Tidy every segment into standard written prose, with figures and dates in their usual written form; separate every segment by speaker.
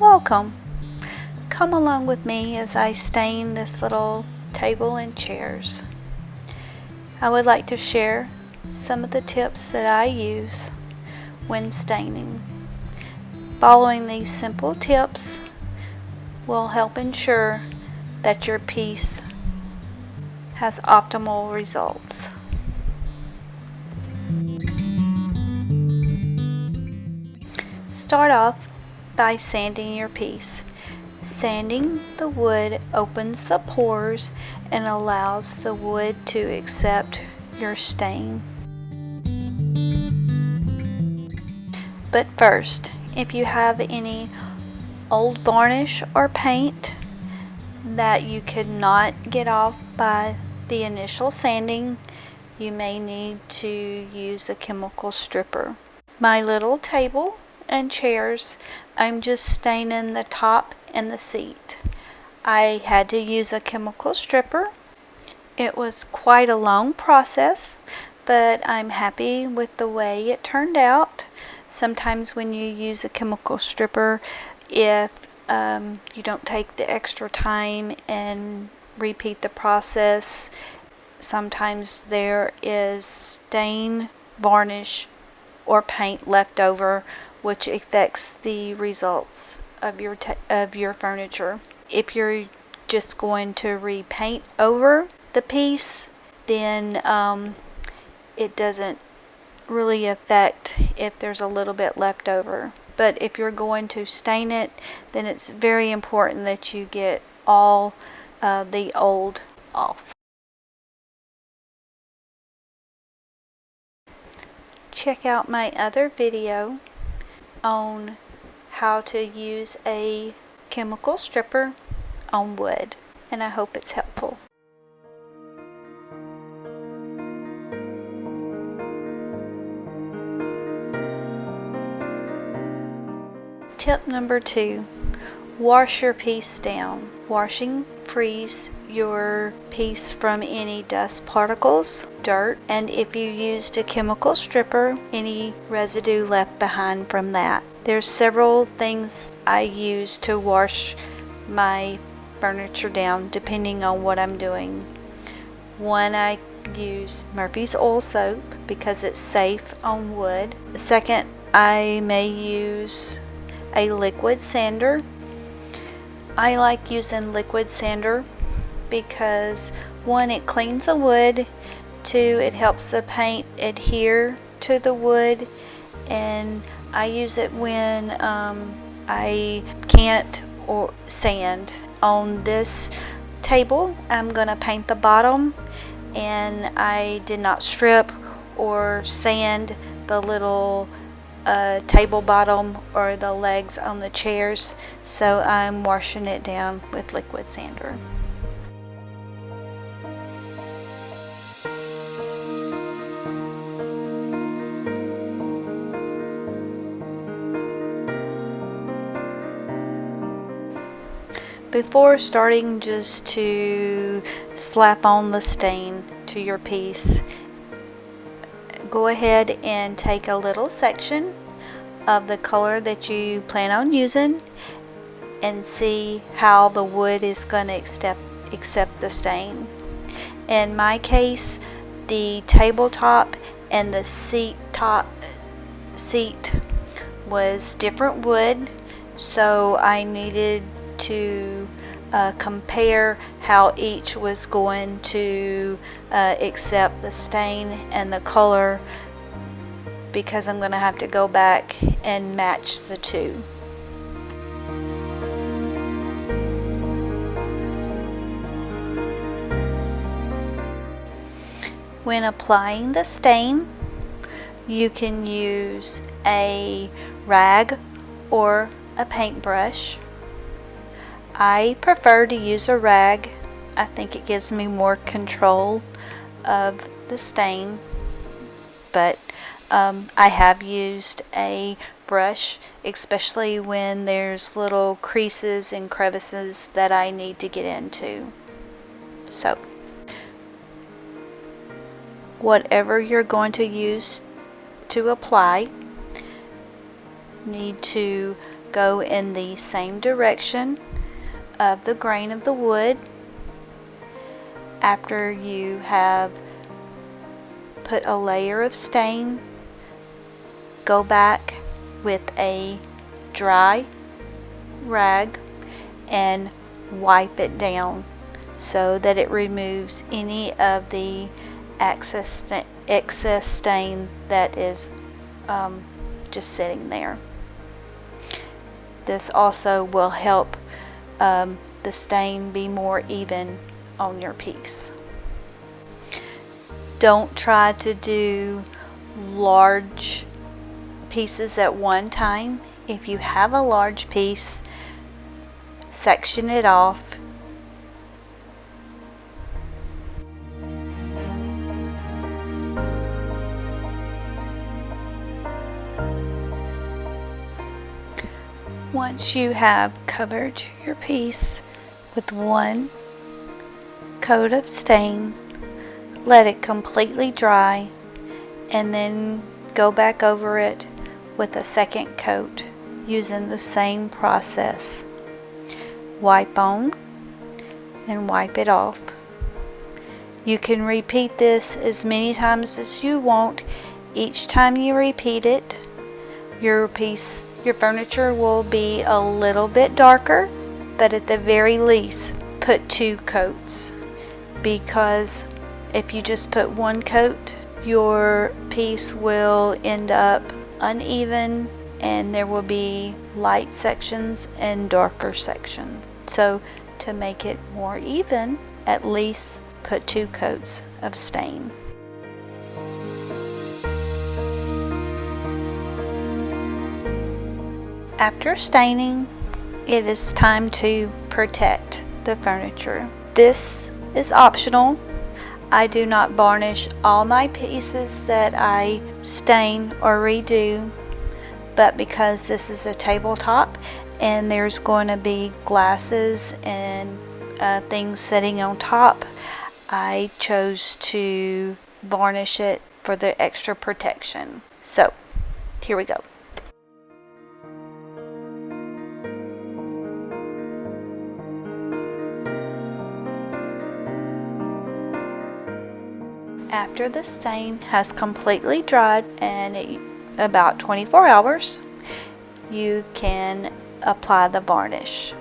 Speaker 1: welcome. Come along with me as I stain this little table and chairs. I would like to share some of the tips that I use when staining. Following these simple tips will help ensure that your piece has optimal results. Start off by sanding your piece. Sanding the wood opens the pores and allows the wood to accept your stain. But first, if you have any old varnish or paint that you could not get off by the initial sanding, you may need to use a chemical stripper. My little table and chairs, I'm just staining the top and the seat. I had to use a chemical stripper. It was quite a long process, but I'm happy with the way it turned out. Sometimes when you use a chemical stripper, if you don't take the extra time and repeat the process, sometimes there is stain, varnish, or paint left over, which affects the results of your furniture. If you're just going to repaint over the piece, then it doesn't really affect if there's a little bit left over. But if you're going to stain it, then it's very important that you get all the old off. Check out my other video on how to use a chemical stripper on wood, and I hope it's helpful. Tip number 2, wash your piece down. Washing frees your piece from any dust particles, dirt, and if you used a chemical stripper, any residue left behind from that. There's several things I use to wash my furniture down depending on what I'm doing. One, I use Murphy's oil soap because it's safe on wood. Second, I may use a liquid sander. I like using liquid sander because 1, it cleans the wood, 2, it helps the paint adhere to the wood, and I use it when I can't or sand. On this table, I'm going to paint the bottom, and I did not strip or sand the little table bottom or the legs on the chairs, so I'm washing it down with liquid sander. Before starting just to slap on the stain to your piece, go ahead and take a little section of the color that you plan on using and see how the wood is going to accept the stain. In my case, the tabletop and the seat was different wood, so I needed to compare how each was going to accept the stain and the color, because I'm going to have to go back and match the two. When applying the stain, you can use a rag or a paintbrush. I prefer to use a rag. I think it gives me more control of the stain, but I have used a brush, especially when there's little creases and crevices that I need to get into. So, whatever you're going to use to apply, need to go in the same direction of the grain of the wood. After you have put a layer of stain, go back with a dry rag and wipe it down so that it removes any of the excess stain that is just sitting there. This also will help the stain be more even on your piece. Don't try to do large pieces at one time. If you have a large piece, section it off. Once you have covered your piece with one coat of stain, let it completely dry and then go back over it with a second coat using the same process. Wipe on and wipe it off. You can repeat this as many times as you want. Each time you repeat it, your furniture will be a little bit darker, but at the very least put 2 coats, because if you just put 1 coat, your piece will end up uneven and there will be light sections and darker sections. So to make it more even, at least put 2 coats of stain. After staining, it is time to protect the furniture. This is optional. I do not varnish all my pieces that I stain or redo, but because this is a tabletop and there's going to be glasses and things sitting on top, I chose to varnish it for the extra protection. So here we go. After the stain has completely dried, and about 24 hours, you can apply the varnish.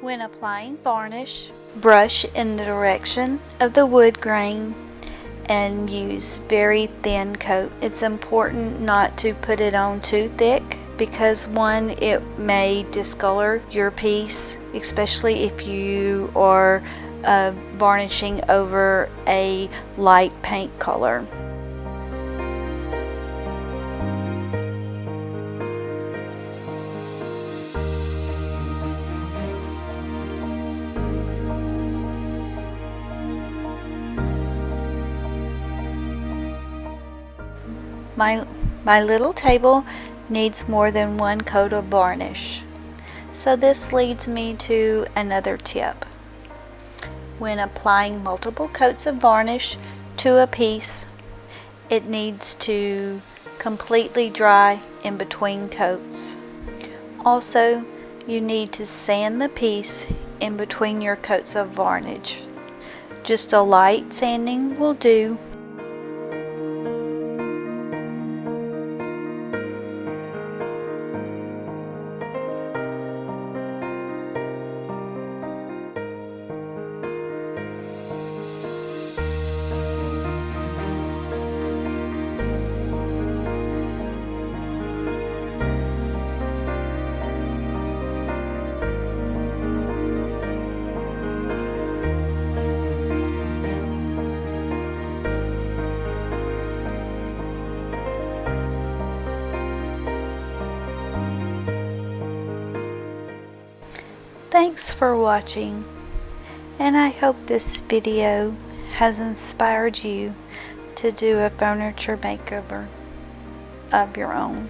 Speaker 1: When applying varnish, brush in the direction of the wood grain and use very thin coat. It's important not to put it on too thick, because one, it may discolor your piece, especially if you are varnishing over a light paint color. My little table needs more than 1 coat of varnish. So this leads me to another tip. When applying multiple coats of varnish to a piece, it needs to completely dry in between coats. Also, you need to sand the piece in between your coats of varnish. Just a light sanding will do. Thanks for watching, and I hope this video has inspired you to do a furniture makeover of your own.